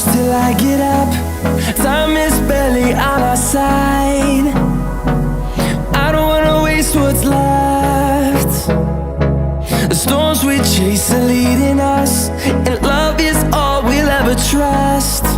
close till I get up. Time is barely on our side. I don't wanna waste what's left. The storms we chase are leading us, and love is all we'll ever trust.